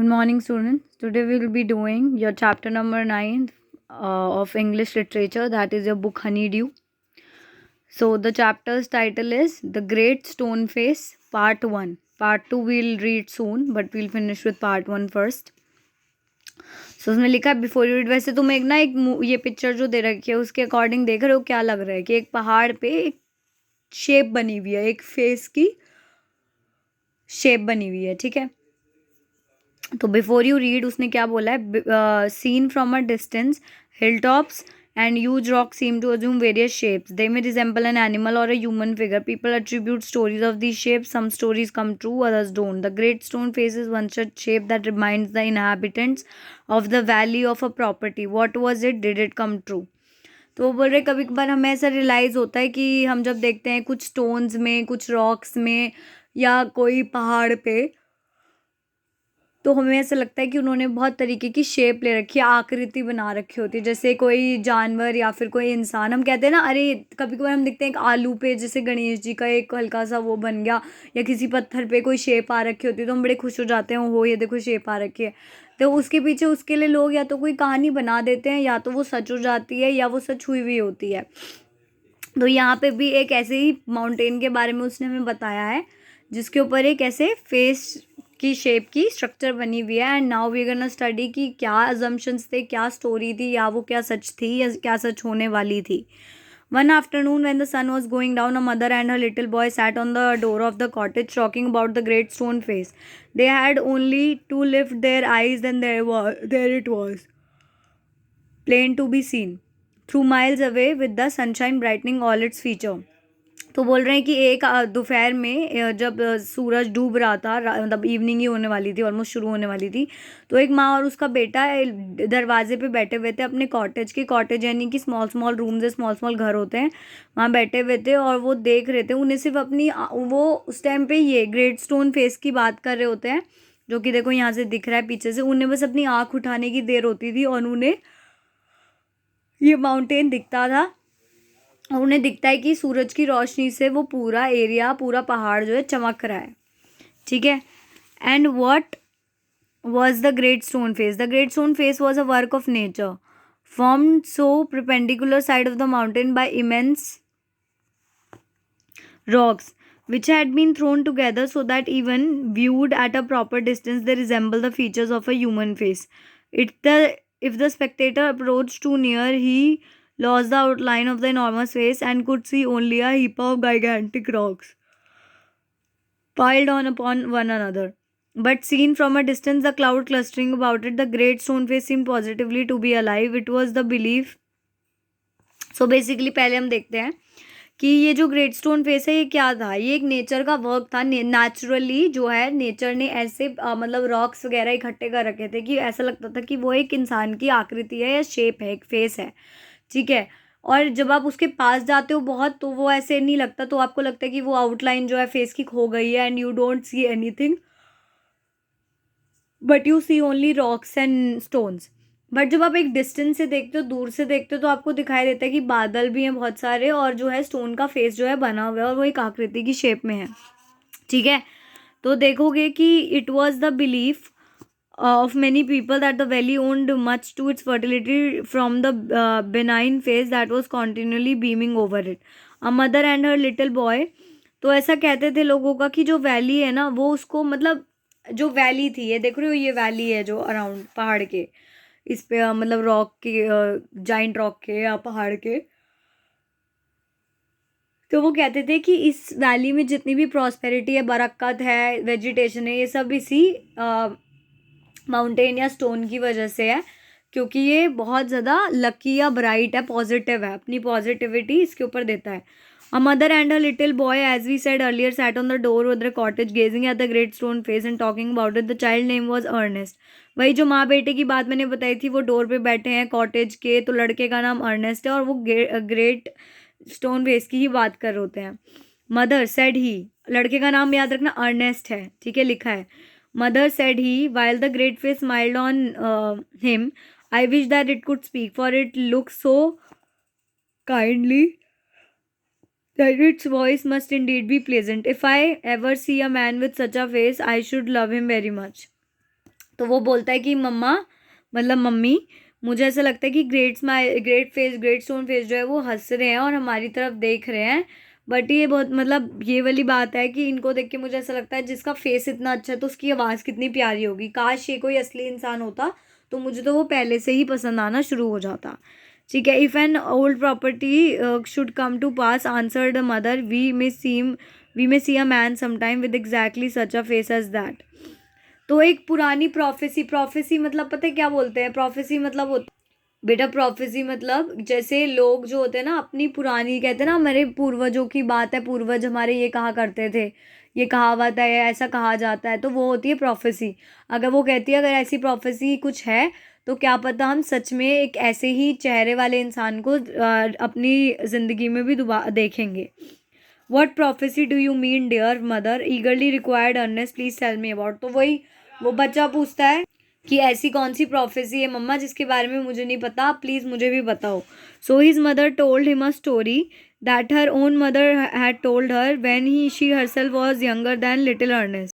Good morning, students. Today we will be doing your chapter number 9 of English literature, that is your book Honeydew. So, the chapter's title is The Great Stone Face, Part 1. Part 2 we'll read soon, but we'll finish with Part 1 first. सो उसमें लिखा है before you read. वैसे तुम एक ना ये picture जो दे रखी है उसके अकॉर्डिंग देख रहे हो, क्या लग रहा है कि एक पहाड़ पे एक शेप बनी हुई है, एक फेस की शेप बनी हुई है, ठीक है। तो बिफोर यू रीड उसने क्या बोला है, seen from a distance hill tops and huge rocks seem to assume various shapes. They may resemble an animal or a human figure. People attribute stories of these shapes. Some stories come true, others don't. The great stone face is one such shape that reminds the inhabitants of the valley of a property. What was it? Did it come true? तो वो बोल रहे कभी कभार हमें ऐसा realise होता है कि हम जब देखते हैं कुछ स्टोन्स में, कुछ रॉक्स में या कोई पहाड़ पे, तो हमें ऐसा लगता है कि उन्होंने बहुत तरीके की शेप ले रखी है, आकृति बना रखी होती है, जैसे कोई जानवर या फिर कोई इंसान। हम कहते हैं ना, अरे कभी कभार हम देखते हैं एक आलू पे जैसे गणेश जी का एक हल्का सा वो बन गया, या किसी पत्थर पे कोई शेप आ रखी होती है तो हम बड़े खुश हो जाते हैं, हो ये देखो शेप आ रखी है। तो उसके पीछे उसके लिए लोग या तो कोई कहानी बना देते हैं, या तो वो सच हो जाती है, या वो सच हुई हुई होती है। तो यहाँ पे भी एक ऐसे ही माउंटेन के बारे में उसने हमें बताया है, जिसके ऊपर एक ऐसे फेस की शेप की स्ट्रक्चर बनी हुई है। And now we gonna study कि क्या अजम्पशंस थे, क्या स्टोरी थी, या वो क्या सच थी या क्या सच होने वाली थी। One afternoon, when the sun was going down, a mother and her little boy sat on the door of the cottage, talking about the great stone face. They had only to lift their eyes, and there it was, plain to be seen, through miles away, with the sunshine brightening all its feature. तो बोल रहे हैं कि एक दोपहर में जब सूरज डूब रहा था, मतलब इवनिंग ही होने वाली थी, ऑलमोस्ट शुरू होने वाली थी, तो एक माँ और उसका बेटा दरवाजे पे बैठे हुए थे अपने कॉटेज के। कॉटेज यानी कि स्मॉल स्मॉल रूम्स है, स्मॉल स्मॉल घर होते हैं, वहाँ बैठे हुए थे और वो देख रहे थे। उन्हें सिर्फ अपनी वो उस टाइम पे ये ग्रेट स्टोन फेस की बात कर रहे होते हैं, जो कि देखो यहाँ से दिख रहा है पीछे से। उन्हें बस अपनी आँख उठाने की देर होती थी और उन्हें ये माउंटेन दिखता था, और उन्हें दिखता है कि सूरज की रोशनी से वो पूरा एरिया, पूरा पहाड़ जो है चमक रहा है, ठीक है। And what was the great stone face? The great stone face was a work of nature, formed so perpendicular side of the mountain by immense rocks, which had been thrown together so that even viewed at a proper distance they resemble the features of a human face. If the spectator approached too near, he lost the outline of the enormous face and could see only a heap of gigantic rocks piled on upon one another. But seen from a distance, the cloud clustering about it, the great stone face seemed positively to be alive. It was the belief. So basically पहले हम देखते हैं कि ये जो great stone face है ये क्या था। ये एक नेचर का वर्क था। नेचुरली जो है नेचर ने ऐसे मतलब रॉक्स वगैरह इकट्ठे कर रखे थे कि ऐसा लगता था कि वो एक इंसान की आकृति है या शेप है, एक फेस है, ठीक है। और जब आप उसके पास जाते हो बहुत, तो वो ऐसे नहीं लगता, तो आपको लगता है कि वो आउटलाइन जो है फेस की खो गई है, and you don't see anything but you see only rocks and stones. But जब आप एक डिस्टेंस से देखते हो, दूर से देखते हो, तो आपको दिखाई देता है कि बादल भी हैं बहुत सारे, और जो है स्टोन का फेस जो है बना हुआ है और वो एक आकृति की शेप में है, ठीक है। तो देखोगे कि it was the belief of many people that the valley owed much to its fertility from the benign face that was continually beaming over it. A mother and her little boy, तो ऐसा कहते थे लोगों का कि जो valley है ना वो उसको, मतलब जो वैली थी, ये देख रहे हो ये वैली है जो अराउंड पहाड़ के इस पे मतलब रॉक के, जाइंट रॉक के या पहाड़ के, तो वो कहते थे कि इस वैली में जितनी भी प्रॉस्पेरिटी है, बरकत है, वेजिटेशन है, ये सब इसी माउंटेन या स्टोन की वजह से है, क्योंकि ये बहुत ज़्यादा लकी या ब्राइट है, पॉजिटिव है, अपनी पॉजिटिविटी इसके ऊपर देता है। A mother and her little boy, as we said earlier, sat on the door of their cottage, gazing at the great stone face and talking about it. The child name was Ernest. वही जो माँ बेटे की बात मैंने बताई थी, वो डोर पे बैठे हैं कॉटेज के, तो लड़के का नाम अर्नेस्ट है और वो ग्रेट स्टोन फेस की ही बात कर रहे होते हैं। मदर सेड ही, लड़के का नाम याद रखना अर्नेस्ट है, ठीक है, लिखा है। Mother, said he, while the great face smiled on him, I wish that it could speak, for it looks so kindly that its voice must indeed be pleasant. If I ever see a man with such a face, I should love him very much. तो वो बोलता है कि मम्मा, मतलब mummy, मुझे ऐसा लगता है कि ग्रेट स्टोन फेस जो है वो हंस रहे हैं और हमारी तरफ देख रहे हैं। बट ये बहुत, मतलब ये वाली बात है कि इनको देख के मुझे ऐसा लगता है जिसका फेस इतना अच्छा है तो उसकी आवाज़ कितनी प्यारी होगी। काश ये कोई असली इंसान होता तो मुझे तो वो पहले से ही पसंद आना शुरू हो जाता। ठीक है। If an old prophecy should come to pass, answer the mother, we may see a man sometime with exactly such a face as that. तो एक पुरानी प्रोफेसी मतलब पता है क्या बोलते हैं? प्रोफेसी मतलब होता, बेटा प्रोफेसी मतलब जैसे लोग जो होते हैं ना अपनी पुरानी, कहते हैं ना हमारे पूर्वजों की बात है, पूर्वज हमारे ये कहा करते थे, ये कहावत है, ऐसा कहा जाता है, तो वो होती है प्रोफेसी। अगर वो कहती है अगर ऐसी प्रोफेसी कुछ है तो क्या पता हम सच में एक ऐसे ही चेहरे वाले इंसान को अपनी ज़िंदगी में भी दोबारा देखेंगे। What prophecy do you mean dear mother, eagerly required Earnest, please tell me about. तो वही वो बच्चा पूछता है कि ऐसी कौन सी प्रोफेसी है मम्मा जिसके बारे में मुझे नहीं पता, प्लीज़ मुझे भी बताओ। So his mother told him a story that her own mother had told her when she herself was younger than little Ernest.